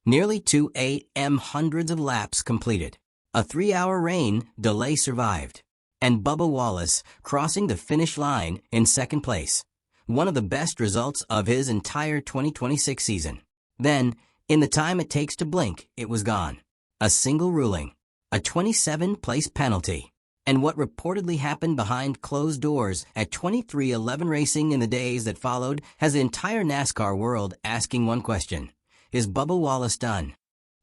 Nearly 2 a.m. hundreds of laps completed. A 3-hour rain delay survived. And Bubba Wallace crossing the finish line in second place. One of the best results of his entire 2026 season. Then, in the time it takes to blink, it was gone. A single ruling. A 27-place penalty. And what reportedly happened behind closed doors at 2311 Racing in the days that followed has the entire NASCAR world asking one question. Is Bubba Wallace done?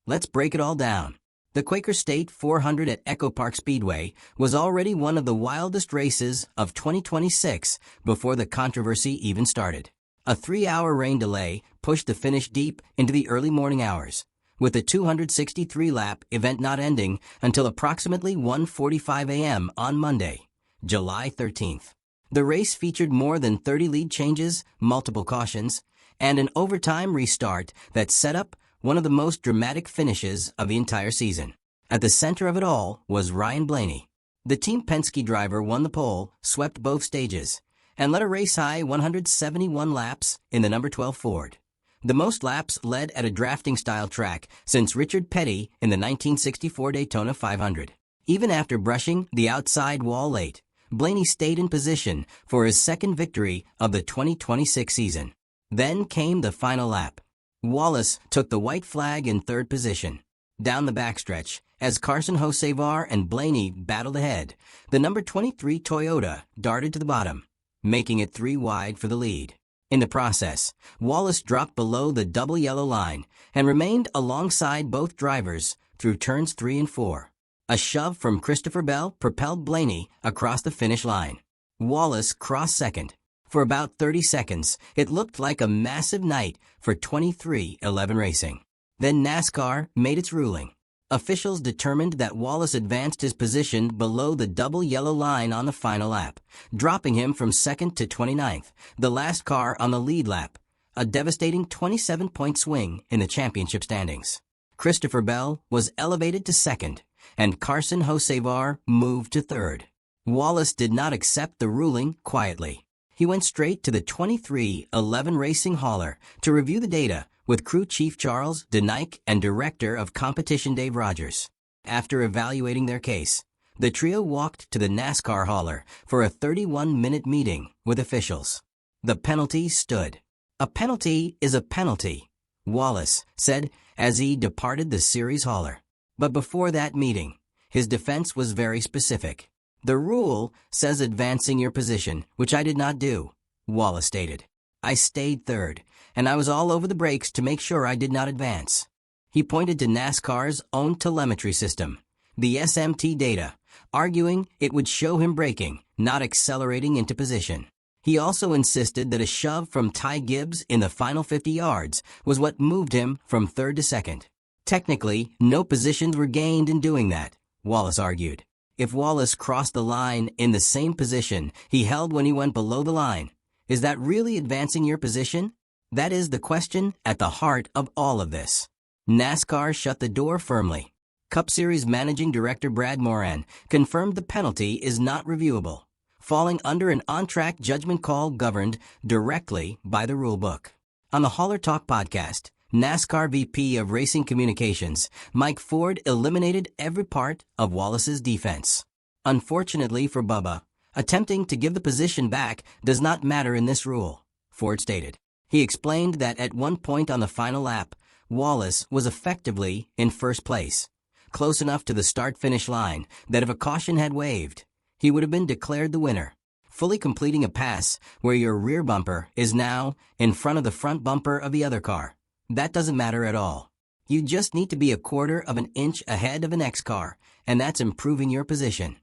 Let's break it all down. The Quaker State 400 at EchoPark Speedway was already one of the wildest races of 2026 before the controversy even started. A 3-hour rain delay pushed the finish deep into the early morning hours, with the 263-lap event not ending until approximately 1:45 a.m. on Monday, July 13th. The race featured more than 30 lead changes, multiple cautions, and an overtime restart that set up one of the most dramatic finishes of the entire season. At the center of it all was Ryan Blaney. The Team Penske driver won the pole, swept both stages, and led a race-high 171 laps in the number 12 Ford. The most laps led at a drafting-style track since Richard Petty in the 1964 Daytona 500. Even after brushing the outside wall late, Blaney stayed in position for his second victory of the 2026 season. Then came the final lap. Wallace took the white flag in third position. Down the backstretch, as Carson Hocevar and Blaney battled ahead, the number 23 Toyota darted to the bottom, making it 3 wide for the lead. In the process, Wallace dropped below the double yellow line and remained alongside both drivers through turns 3 and 4. A shove from Christopher Bell propelled Blaney across the finish line. Wallace crossed second. For about 30 seconds, it looked like a massive night for 2311 Racing. Then NASCAR made its ruling. Officials determined that Wallace advanced his position below the double yellow line on the final lap, dropping him from second to 29th, the last car on the lead lap, a devastating 27-point swing in the championship standings. Christopher Bell was elevated to second, and Carson Hocevar moved to third. Wallace did not accept the ruling quietly. He went straight to the 2311 Racing hauler to review the data with crew chief Charles DeNike and director of competition Dave Rogers. After evaluating their case, the trio walked to the NASCAR hauler for a 31-minute meeting with officials. The penalty stood. A penalty is a penalty, Wallace said as he departed the series hauler. But before that meeting, his defense was very specific. The rule says advancing your position, which I did not do, Wallace stated. I stayed third, and I was all over the brakes to make sure I did not advance. He pointed to NASCAR's own telemetry system, the SMT data, arguing it would show him braking, not accelerating into position. He also insisted that a shove from Ty Gibbs in the final 50 yards was what moved him from third to second. Technically, no positions were gained in doing that, Wallace argued. If Wallace crossed the line in the same position he held when he went below the line, is that really advancing your position? That is the question at the heart of all of this. NASCAR shut the door firmly. Cup Series Managing Director Brad Moran confirmed the penalty is not reviewable, falling under an on-track judgment call governed directly by the rulebook. On the Hauler Talk podcast, NASCAR VP of Racing Communications, Mike Ford eliminated every part of Wallace's defense. Unfortunately for Bubba, attempting to give the position back does not matter in this rule, Ford stated. He explained that at one point on the final lap, Wallace was effectively in first place, close enough to the start-finish line that if a caution had waved, he would have been declared the winner, fully completing a pass where your rear bumper is now in front of the front bumper of the other car. That doesn't matter at all. You just need to be a quarter of an inch ahead of the next car, and that's improving your position.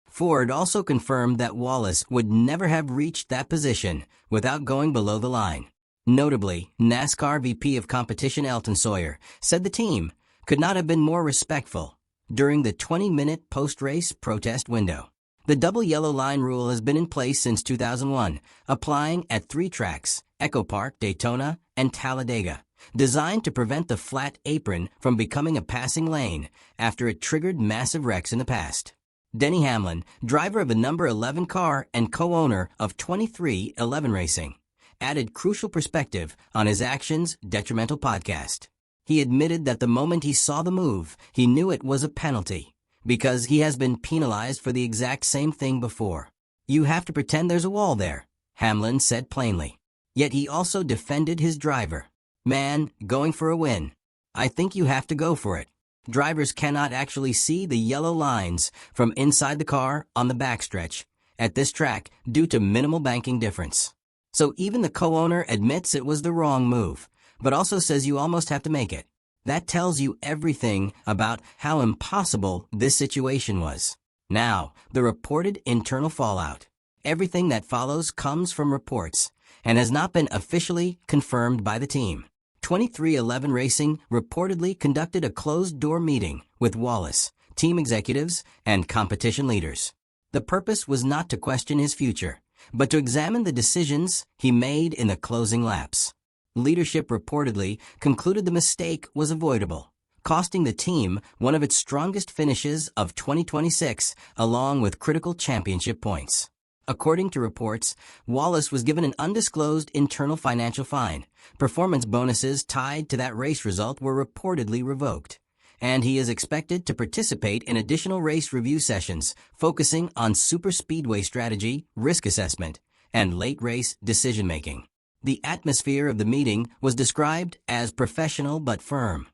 Ford also confirmed that Wallace would never have reached that position without going below the line. Notably, NASCAR VP of Competition Elton Sawyer said the team could not have been more respectful during the 20-minute post-race protest window. The double yellow line rule has been in place since 2001, applying at 3 tracks, EchoPark, Daytona, and Talladega, designed to prevent the flat apron from becoming a passing lane after it triggered massive wrecks in the past. Denny Hamlin, driver of the number 11 car and co-owner of 2311 Racing, added crucial perspective on his actions' detrimental podcast. He admitted that the moment he saw the move, he knew it was a penalty, because he has been penalized for the exact same thing before. "You have to pretend there's a wall there," Hamlin said plainly. Yet he also defended his driver. "Man, going for a win. I think you have to go for it. Drivers cannot actually see the yellow lines from inside the car on the backstretch at this track due to minimal banking difference." So even the co-owner admits it was the wrong move, but also says you almost have to make it. That tells you everything about how impossible this situation was. Now, the reported internal fallout. Everything that follows comes from reports and has not been officially confirmed by the team. 23XI Racing reportedly conducted a closed-door meeting with Wallace, team executives, and competition leaders. The purpose was not to question his future, but to examine the decisions he made in the closing laps. Leadership reportedly concluded the mistake was avoidable, costing the team one of its strongest finishes of 2026 along with critical championship points. According to reports, Wallace was given an undisclosed internal financial fine. Performance bonuses tied to that race result were reportedly revoked, and he is expected to participate in additional race review sessions focusing on superspeedway strategy, risk assessment, and late race decision-making. The atmosphere of the meeting was described as professional but firm.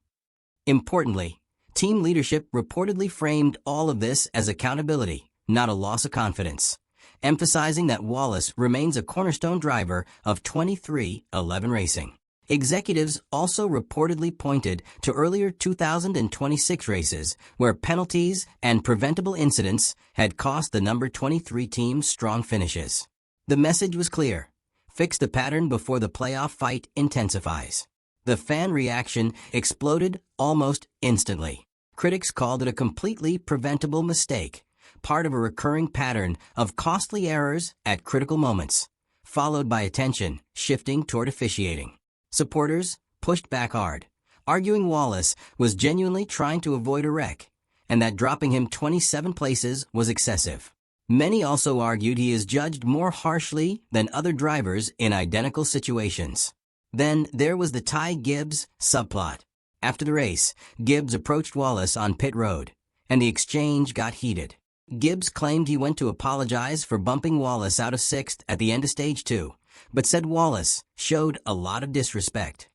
Importantly, team leadership reportedly framed all of this as accountability, not a loss of confidence, emphasizing that Wallace remains a cornerstone driver of 23XI Racing. Executives also reportedly pointed to earlier 2026 races where penalties and preventable incidents had cost the number 23 team strong finishes. The message was clear: fix the pattern before the playoff fight intensifies. The fan reaction exploded almost instantly. Critics called it a completely preventable mistake, part of a recurring pattern of costly errors at critical moments, followed by attention shifting toward officiating. Supporters pushed back hard, arguing Wallace was genuinely trying to avoid a wreck, and that dropping him 27 places was excessive. Many also argued he is judged more harshly than other drivers in identical situations. Then there was the Ty Gibbs subplot. After the race, Gibbs approached Wallace on pit road, and the exchange got heated. Gibbs claimed he went to apologize for bumping Wallace out of 6th at the end of Stage 2, but said Wallace showed a lot of disrespect.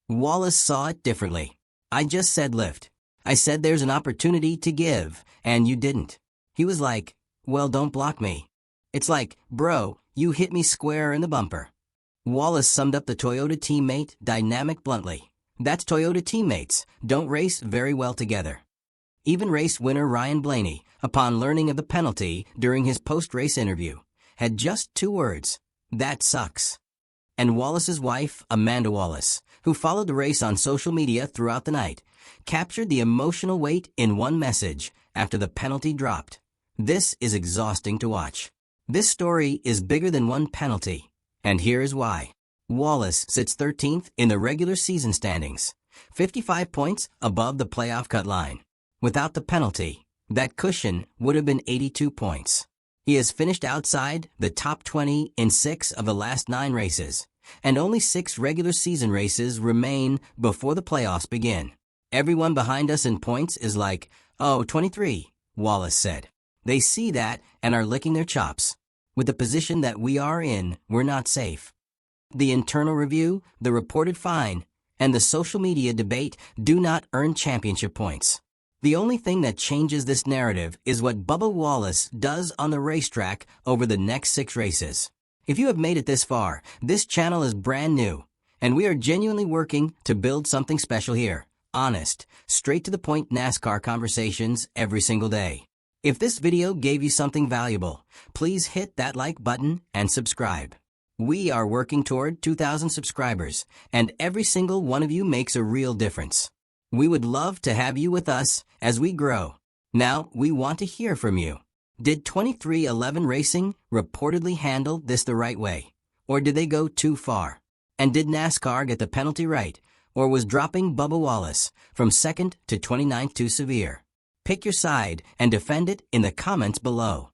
Wallace saw it differently. "I just said lift. I said there's an opportunity to give, and you didn't." He was like, "Well, don't block me." It's like, "Bro, you hit me square in the bumper." Wallace summed up the Toyota teammate dynamic bluntly. "That's Toyota teammates, don't race very well together." Even race winner Ryan Blaney, upon learning of the penalty during his post-race interview, had just 2 words: "That sucks." And Wallace's wife, Amanda Wallace, who followed the race on social media throughout the night, captured the emotional weight in one message after the penalty dropped: "This is exhausting to watch." This story is bigger than one penalty, and here is why. Wallace sits 13th in the regular season standings, 55 points above the playoff cut line. Without the penalty, that cushion would have been 82 points. He has finished outside the top 20 in 6 of the last 9 races, and only 6 regular season races remain before the playoffs begin. "Everyone behind us in points is like, oh, 23, Wallace said. "They see that and are licking their chops. With the position that we are in, we're not safe." The internal review, the reported fine, and the social media debate do not earn championship points. The only thing that changes this narrative is what Bubba Wallace does on the racetrack over the next 6 races. If you have made it this far, this channel is brand new, and we are genuinely working to build something special here. Honest, straight-to-the-point NASCAR conversations every single day. If this video gave you something valuable, please hit that like button and subscribe. We are working toward 2,000 subscribers, and every single one of you makes a real difference. We would love to have you with us as we grow. Now, we want to hear from you. Did 23XI Racing reportedly handle this the right way? Or did they go too far? And did NASCAR get the penalty right? Or was dropping Bubba Wallace from 2nd to 29th too severe? Pick your side and defend it in the comments below.